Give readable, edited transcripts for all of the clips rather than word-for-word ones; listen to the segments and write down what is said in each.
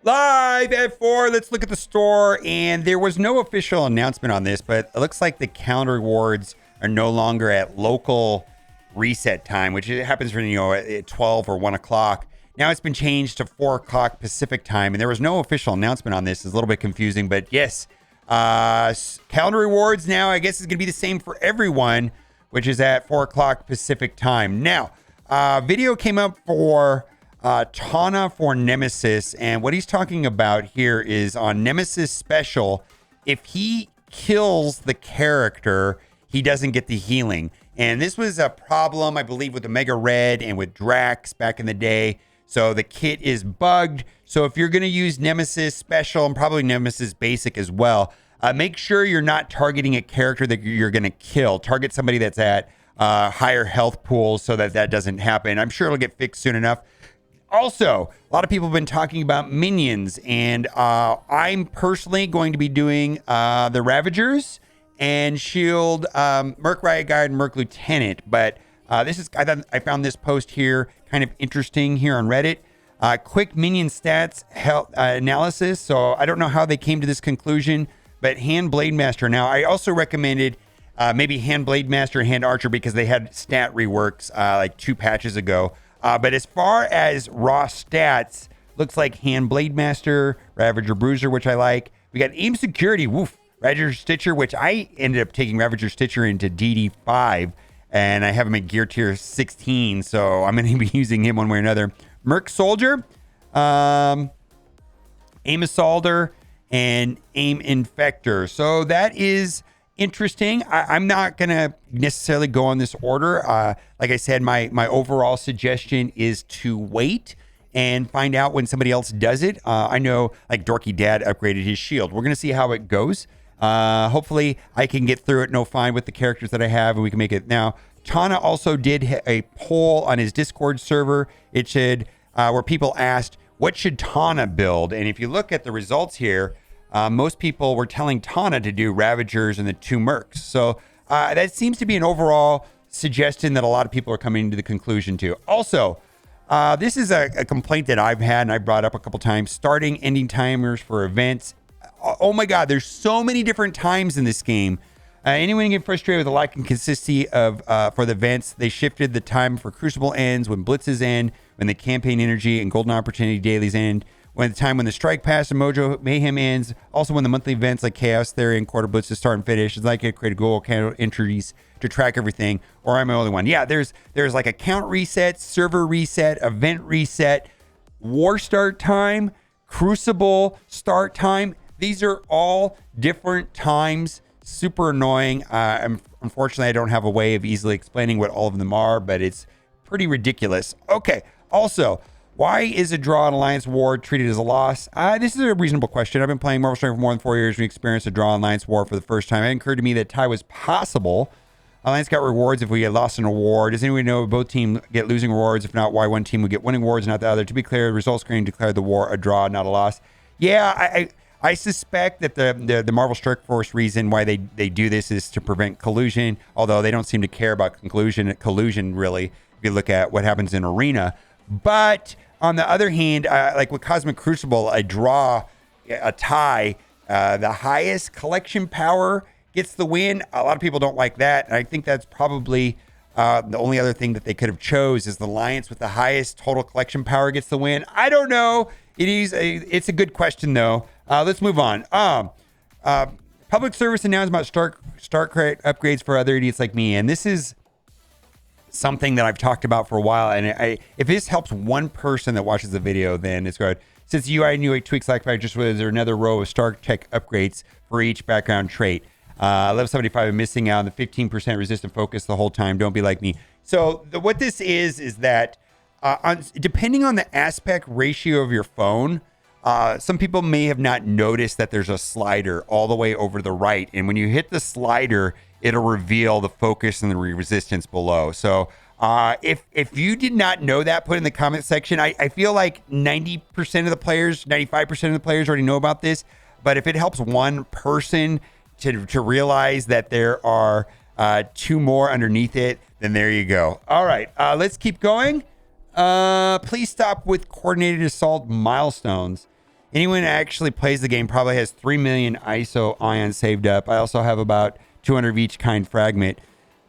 Live at 4. Let's look at the store. And there was no official announcement on this, but it looks like the calendar rewards are no longer at local reset time, which it happens for, at 12 or 1 o'clock. Now it's been changed to 4 o'clock Pacific time, and there was no official announcement on this. It's a little bit confusing, but yes, calendar rewards now, I guess, is going to be the same for everyone, which is at 4 o'clock Pacific time. Now, video came up for Tana for Nemesis, and what he's talking about here is on Nemesis special, if he kills the character, he doesn't get the healing. And this was a problem, I believe, with Omega Red and with Drax back in the day. So the kit is bugged. So if you're going to use Nemesis special and probably Nemesis basic as well, make sure you're not targeting a character that you're going to kill. Target somebody that's at higher health pools so that that doesn't happen. I'm sure it'll get fixed soon enough. Also, a lot of people have been talking about minions, and I'm personally going to be doing the Ravagers and Shield, Merc Riot Guard, and Merc Lieutenant. But I found this post here kind of interesting here on Reddit. Quick minion stats health analysis. So I don't know how they came to this conclusion, but Hand Blade Master. Now, I also recommended maybe Hand Blade Master and Hand Archer because they had stat reworks like 2 patches ago. But as far as raw stats, looks like Hand Blade Master, Ravager Bruiser, which I like. We got Aim Security, woof, Ravager Stitcher, which I ended up taking Ravager Stitcher into DD5, and I have him at Gear Tier 16, so I'm going to be using him one way or another. Merc Soldier, Aim Assaulter, and Aim Infector. So that is interesting. I'm not going to necessarily go on this order. Like I said, my overall suggestion is to wait and find out when somebody else does it. I know like Dorky Dad upgraded his shield. We're going to see how it goes. Hopefully I can get through it no fine with the characters that I have and we can make it. Now, Tana also did a poll on his Discord server. It said where people asked, what should Tana build? And if you look at the results here, most people were telling Tana to do Ravagers and the 2 Mercs. So that seems to be an overall suggestion that a lot of people are coming to the conclusion to. Also, this is a complaint that I've had and I brought up a couple times. Starting, ending timers for events. Oh my God, there's so many different times in this game. Anyone can get frustrated with the lack of consistency of for the events. They shifted the time for Crucible ends, when Blitzes end, when the campaign energy and Golden Opportunity dailies end, when the time when the Strike Pass and Mojo Mayhem ends, also when the monthly events like Chaos Theory and Quarter Blitzes start and finish. It's like I create Google account entries to track everything, or I'm the only one. Yeah, there's like account reset, server reset, event reset, war start time, Crucible start time. These are all different times. Super annoying. Unfortunately, I don't have a way of easily explaining what all of them are, but it's pretty ridiculous. Okay. Also, why is a draw in Alliance War treated as a loss? This is a reasonable question. I've been playing Marvel Strike for more than 4 years. We experienced a draw in Alliance War for the first time. It occurred to me that tie was possible. Alliance got rewards if we get lost in a war. Does anyone know if both teams get losing rewards? If not, why one team would get winning rewards and not the other? To be clear, the result screen declared the war a draw, not a loss. Yeah, I suspect that the Marvel Strike Force reason why they do this is to prevent collusion, although they don't seem to care about collusion really, if you look at what happens in Arena. But on the other hand, like with Cosmic Crucible, a draw, a tie, the highest collection power gets the win. A lot of people don't like that. And I think that's probably the only other thing that they could have chose is the alliance with the highest total collection power gets the win. I don't know. It's a good question, though. Let's move on. Public service announcement about start credit upgrades for other idiots like me. And this is something that I've talked about for a while. And if this helps one person that watches the video, then it's good. Since UI and UI tweaks like I just was there another row of Star Tech upgrades for each background trait. Level 75 I'm missing out on the 15% resistant focus the whole time. Don't be like me. So what this is that depending on the aspect ratio of your phone, some people may have not noticed that there's a slider all the way over the right. And when you hit the slider, it'll reveal the focus and the resistance below. So if you did not know that, put in the comment section. I feel like 90% of the players, 95% of the players already know about this. But if it helps one person to realize that there are 2 more underneath it, then there you go. All right, let's keep going. Please stop with coordinated assault milestones. Anyone that actually plays the game probably has 3 million ISO ions saved up. I also have about 200 of each kind fragment.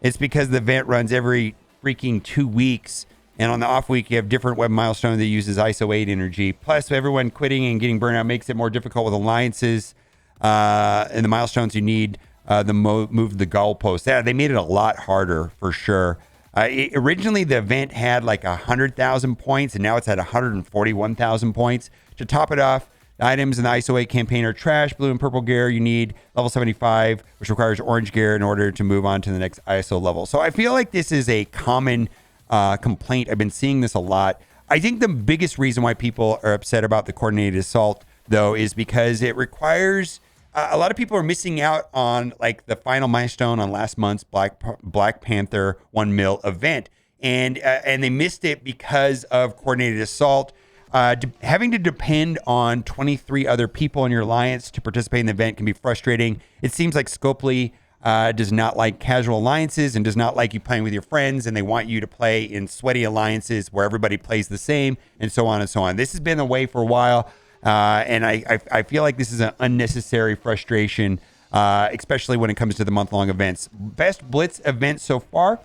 It's because the event runs every freaking 2 weeks. And on the off week, you have different web milestone that uses ISO 8 energy. Plus, everyone quitting and getting burnt out makes it more difficult with alliances and the milestones you need move the goalpost. Yeah, they made it a lot harder for sure. Originally, the event had like 100,000 points, and now it's at 141,000 points. To top it off, the items in the ISO 8 campaign are trash. Blue and purple gear, you need level 75, which requires orange gear in order to move on to the next ISO level. So I feel like this is a common complaint. I've been seeing this a lot. I think the biggest reason why people are upset about the coordinated assault, though, is because it requires a lot of people are missing out on like the final milestone on last month's Black Panther 1 mil event, and they missed it because of coordinated assault. Having to depend on 23 other people in your alliance to participate in the event can be frustrating. It seems like Scopely does not like casual alliances and does not like you playing with your friends, and they want you to play in sweaty alliances where everybody plays the same, and so on and so on. This has been the way for a while, and I feel like this is an unnecessary frustration, especially when it comes to the month-long events. Best Blitz event so far,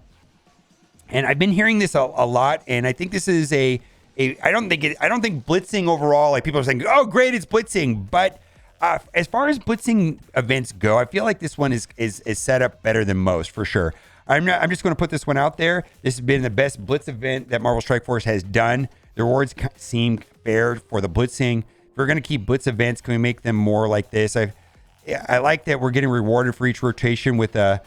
and I've been hearing this a lot, and I think this is I don't think blitzing overall, like people are saying, oh great, it's blitzing, but as far as blitzing events go, I feel like this one is set up better than most for sure. I'm just going to put this one out there. This has been the best blitz event that Marvel Strike Force has done. The rewards seem fair for the blitzing. If we're going to keep blitz events, can we make them more like this? I like that we're getting rewarded for each rotation with a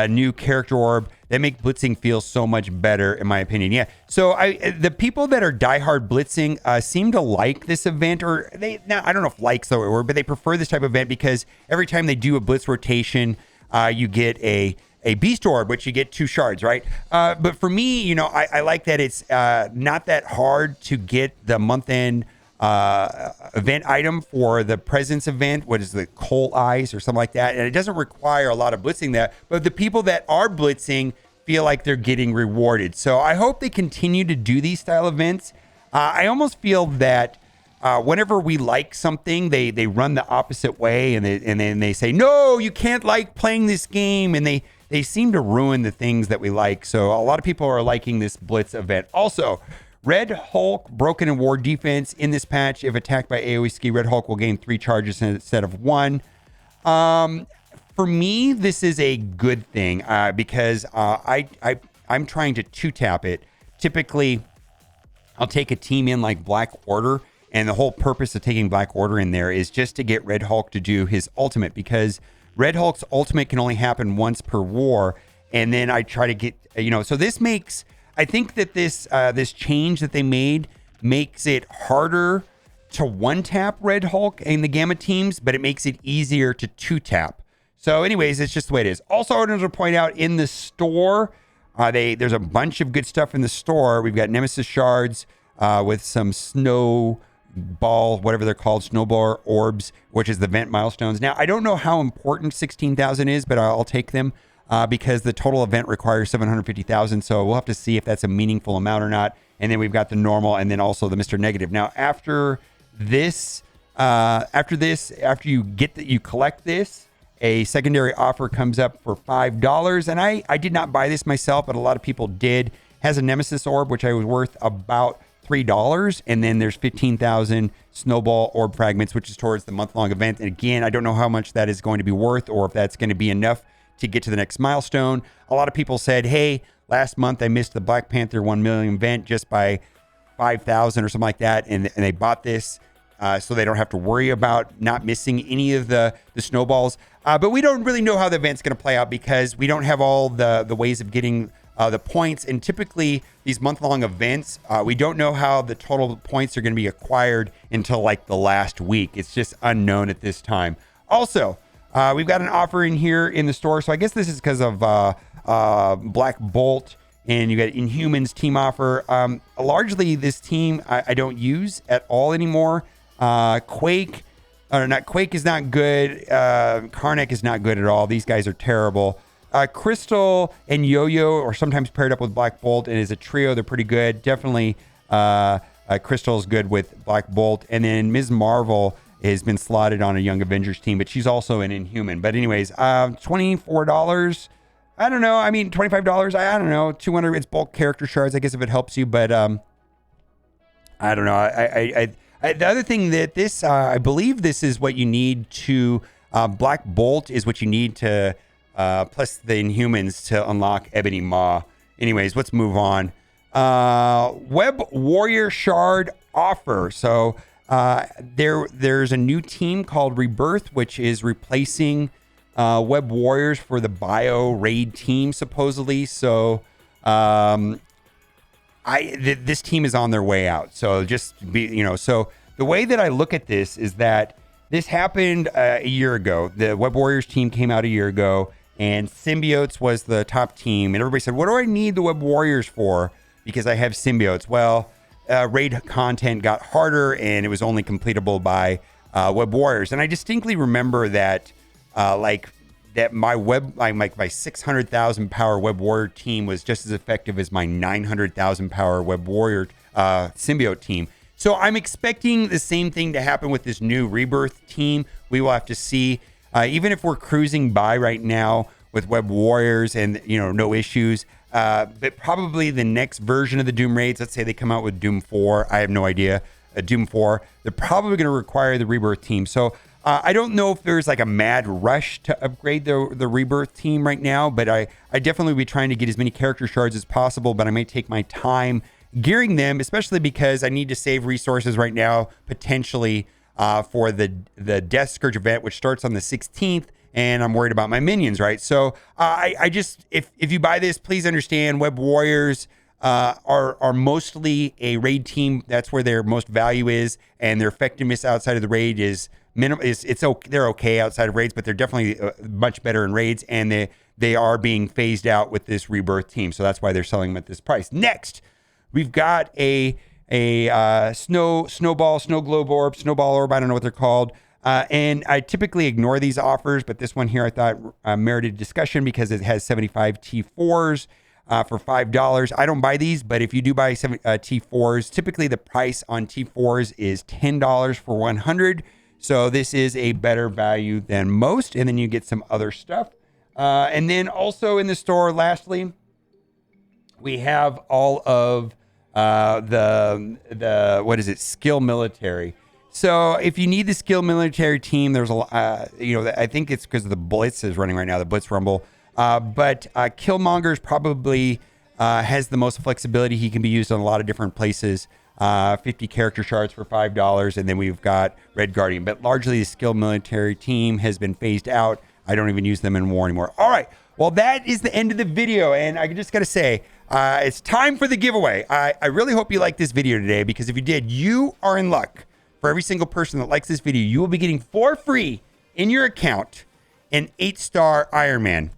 new character orb that make blitzing feel so much better, in my opinion. Yeah. So the people that are diehard blitzing seem to like this event, or I don't know if like's the word, but they prefer this type of event because every time they do a blitz rotation, you get a beast orb, which you get 2 shards, right? But for me, I like that it's not that hard to get the month end event item for the presence event. What is the coal eyes or something like that? And it doesn't require a lot of blitzing that, but the people that are blitzing feel like they're getting rewarded. So I hope they continue to do these style events. I almost feel that whenever we like something, they run the opposite way, and then they say, no, you can't like playing this game. And they seem to ruin the things that we like. So a lot of people are liking this blitz event. Also, Red Hulk broken in war defense in this patch. If attacked by AoE ski, Red Hulk will gain 3 charges instead of 1. For me, this is a good thing because I'm trying to 2-tap it. Typically, I'll take a team in like Black Order, and the whole purpose of taking Black Order in there is just to get Red Hulk to do his ultimate, because Red Hulk's ultimate can only happen once per war, and then I try to get, so this makes... I think that this change that they made makes it harder to 1-tap Red Hulk in the Gamma teams, but it makes it easier to 2-tap. So anyways, it's just the way it is. Also, I wanted to point out in the store, there's a bunch of good stuff in the store. We've got Nemesis shards with some snowball, whatever they're called, snowball orbs, which is the vent milestones. Now, I don't know how important 16,000 is, but I'll take them. Because the total event requires 750,000, so we'll have to see if that's a meaningful amount or not. And then we've got the normal, and then also the Mr. Negative. Now, after you collect this, a secondary offer comes up for $5. And I did not buy this myself, but a lot of people did. Has a Nemesis orb, which I was worth about $3, and then there's 15,000 snowball orb fragments, which is towards the month-long event. And again, I don't know how much that is going to be worth, or if that's going to be enough to get to the next milestone. A lot of people said, hey, last month I missed the Black Panther 1 million event just by 5,000 or something like that, and they bought this so they don't have to worry about not missing any of the snowballs. But we don't really know how the event's going to play out because we don't have all the ways of getting the points. And typically these month-long events, we don't know how the total points are going to be acquired until like the last week. It's just unknown at this time. Also, we've got an offer in here in the store. So I guess this is because of Black Bolt, and you got Inhumans team offer. Largely this team I don't use at all anymore. Quake is not good. Karnak is not good at all. These guys are terrible. Crystal and Yo-Yo are sometimes paired up with Black Bolt, and as a trio, they're pretty good. Definitely Crystal is good with Black Bolt. And then Ms. Marvel has been slotted on a Young Avengers team, but she's also an Inhuman. But anyways, $24. I don't know. I mean, $25. I don't know. 200. It's bulk character shards, I guess, if it helps you. But I don't know. The other thing that this, I believe this is what you need to, Black Bolt is what you need to, plus the Inhumans to unlock Ebony Maw. Anyways, let's move on. Web Warrior Shard offer. So there's a new team called Rebirth, which is replacing Web Warriors for the Bio Raid team, supposedly. So this team is on their way out. So just be, so the way that I look at this is that this happened a year ago. The Web Warriors team came out a year ago, and Symbiotes was the top team. And everybody said, what do I need the Web Warriors for? Because I have Symbiotes. Well, raid content got harder, and it was only completable by Web Warriors. And I distinctly remember that, my 600,000 power Web Warrior team was just as effective as my 900,000 power Web Warrior symbiote team. So I'm expecting the same thing to happen with this new Rebirth team. We will have to see. Even if we're cruising by right now with Web Warriors and no issues, but probably the next version of the Doom raids, let's say they come out with Doom 4, I have no idea, Doom 4, they're probably going to require the Rebirth team. So I don't know if there's like a mad rush to upgrade the Rebirth team right now, but I definitely will be trying to get as many character shards as possible, but I may take my time gearing them, especially because I need to save resources right now, potentially for the Death Scourge event, which starts on the 16th, and I'm worried about my minions, right? So I just, if you buy this, please understand Web Warriors are mostly a raid team. That's where their most value is, and their effectiveness outside of the raid is minimal. They're okay outside of raids, but they're definitely much better in raids, and they are being phased out with this Rebirth team. So that's why they're selling them at this price. Next, we've got a snowball, snow globe orb, snowball orb. I don't know what they're called. And I typically ignore these offers, but this one here I thought merited discussion because it has 75 T4s for $5. I don't buy these, but if you do buy T4s, typically the price on T4s is $10 for 100. So this is a better value than most. And then you get some other stuff. And then also in the store, lastly, we have all of skill military. So if you need the skill military team, there's I think it's because the Blitz is running right now, the Blitz Rumble. But Killmonger's probably has the most flexibility. He can be used on a lot of different places. 50 character shards for $5, and then we've got Red Guardian. But largely the skill military team has been phased out. I don't even use them in war anymore. All right. Well, that is the end of the video, and I just got to say, it's time for the giveaway. I really hope you liked this video today, because if you did, you are in luck. For every single person that likes this video, you will be getting for free in your account an 8-star Iron Man.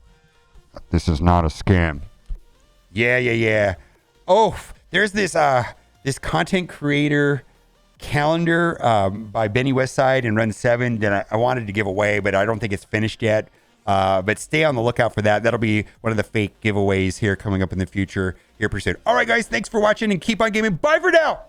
This is not a scam. Yeah. Oh, there's this content creator calendar by Benny Westside and Run 7 that I wanted to give away, but I don't think it's finished yet. But stay on the lookout for that. That'll be one of the fake giveaways here coming up in the future here pretty soon. All right, guys, thanks for watching and keep on gaming. Bye for now.